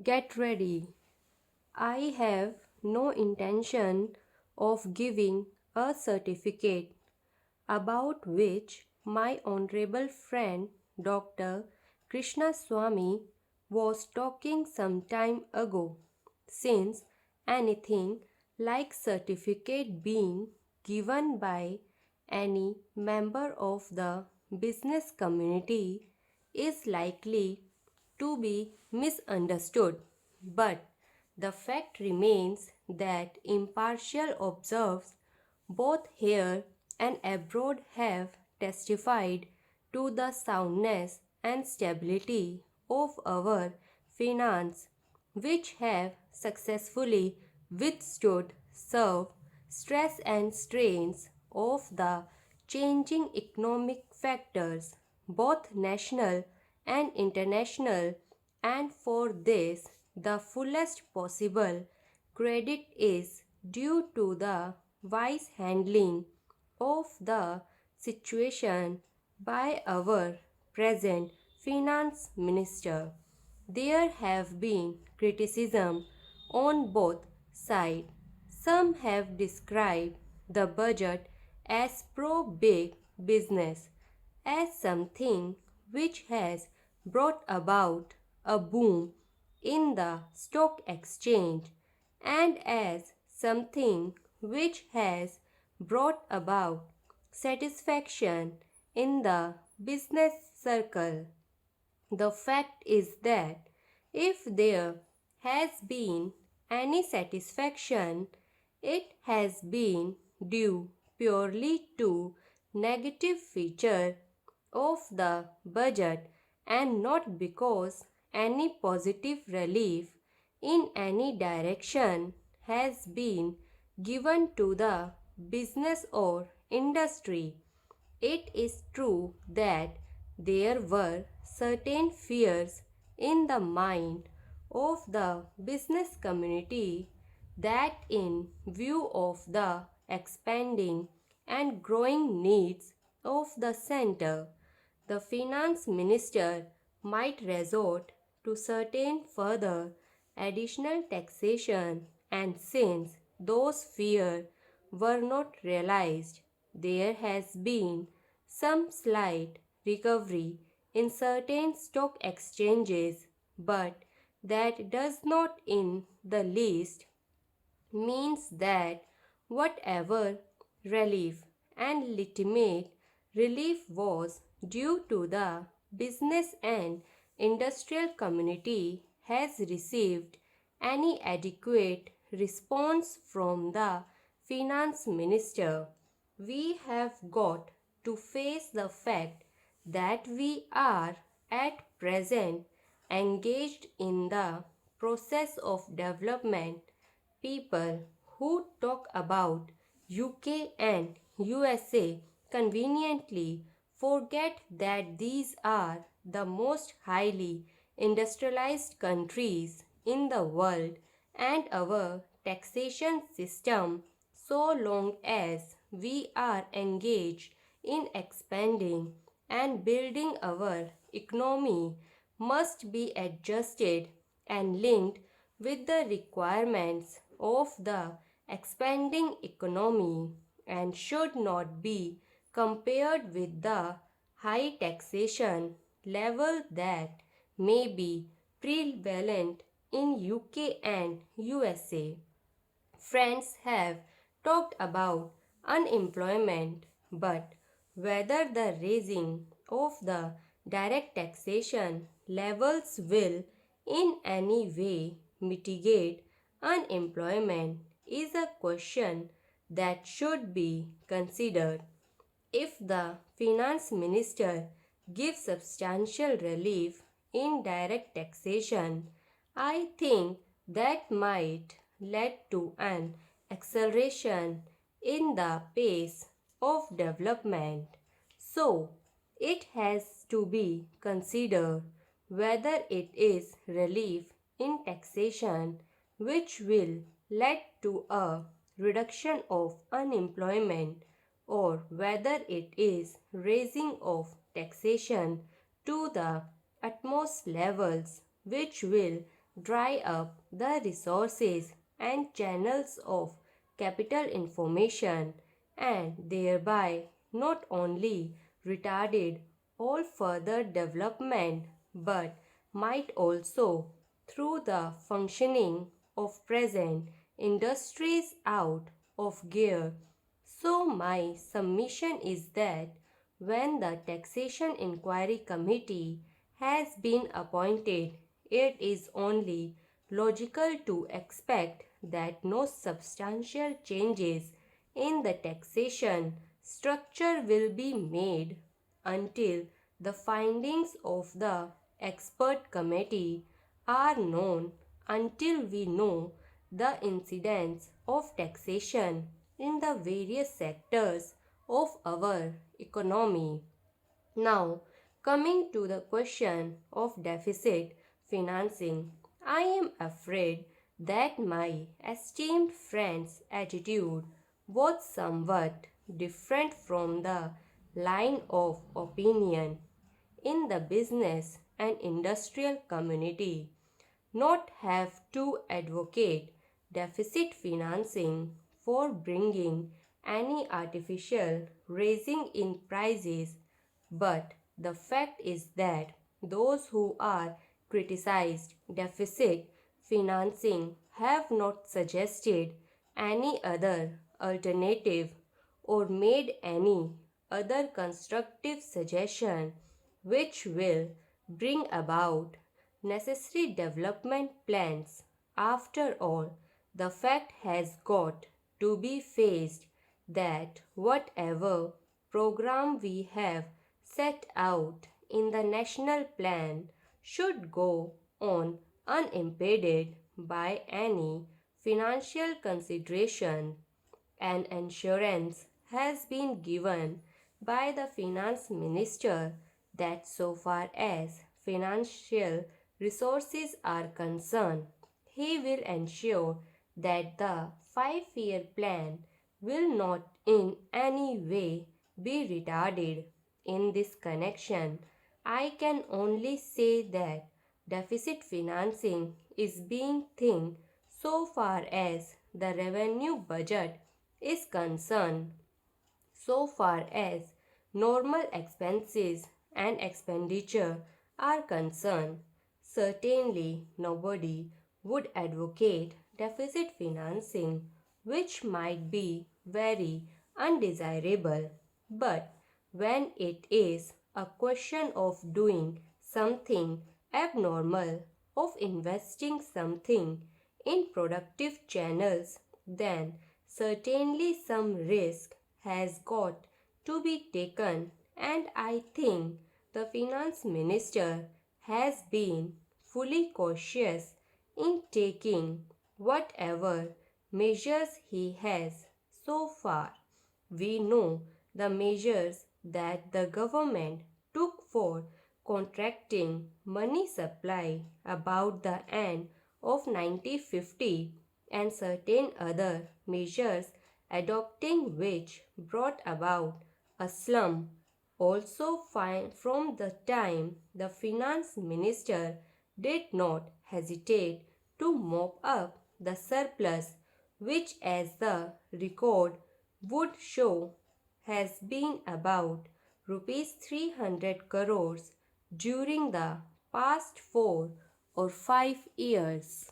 Get ready. I have no intention of giving a certificate about which my honorable friend Dr. Krishnaswamy was talking some time ago, since anything like certificate being given by any member of the business community is likely to be misunderstood. But the fact remains that impartial observers both here and abroad have testified to the soundness and stability of our finance, which have successfully withstood serve stress and strains of the changing economic factors, both national and international, and for this the fullest possible credit is due to the wise handling of the situation by our present finance minister. There have been criticism on both sides. Some have described the budget as pro big business, as something which has brought about a boom in the stock exchange, and as something which has brought about satisfaction in the business circle. The fact is that if there has been any satisfaction, it has been due purely to negative feature of the budget and not because any positive relief in any direction has been given to the business or industry. It is true that there were certain fears in the mind of the business community that, in view of the expanding and growing needs of the center, the finance minister might resort to certain further additional taxation, and since those fears were not realized, there has been some slight recovery in certain stock exchanges, but that does not in the least means that whatever relief and legitimate relief was due to the business and industrial community has received any adequate response from the finance minister. We have got to face the fact that we are at present engaged in the process of development. People who talk about UK and USA conveniently forget that these are the most highly industrialized countries in the world, and our taxation system, so long as we are engaged in expanding and building our economy, must be adjusted and linked with the requirements of the expanding economy, and should not be compared with the high taxation level that may be prevalent in UK and USA. Friends have talked about unemployment, but whether the raising of the direct taxation levels will in any way mitigate unemployment is a question that should be considered. If the finance minister gives substantial relief in direct taxation, I think that might lead to an acceleration in the pace of development. So, it has to be considered whether it is relief in taxation which will lead to a reduction of unemployment, or whether it is raising of taxation to the utmost levels which will dry up the resources and channels of capital information, and thereby not only retarded all further development but might also throw the functioning of present industries out of gear. So, my submission is that when the Taxation Inquiry Committee has been appointed, it is only logical to expect that no substantial changes in the taxation structure will be made until the findings of the expert committee are known, until we know the incidence of taxation in the various sectors of our economy. Now, coming to the question of deficit financing, I am afraid that my esteemed friend's attitude was somewhat different from the line of opinion in the business and industrial community. Not have to advocate deficit financing for bringing any artificial raising in prices, but the fact is that those who are criticized deficit financing have not suggested any other alternative or made any other constructive suggestion which will bring about necessary development plans. After all, the fact has got to be faced that whatever program we have set out in the national plan should go on unimpeded by any financial consideration. An assurance has been given by the finance minister that so far as financial resources are concerned, he will ensure that the 5-year plan will not in any way be retarded. In this connection, I can only say that deficit financing is being think so far as the revenue budget is concerned. So far as normal expenses and expenditure are concerned, certainly nobody would advocate deficit financing, which might be very undesirable. But when it is a question of doing something abnormal, of investing something in productive channels, then certainly some risk has got to be taken, and I think the finance minister has been fully cautious in taking whatever measures he has so far. We know the measures that the government took for contracting money supply about the end of 1950 and certain other measures adopting which brought about a slump. Also from the time the finance minister did not hesitate to mop up the surplus, which as the record would show has been about rupees 300 crores during the past 4 or 5 years.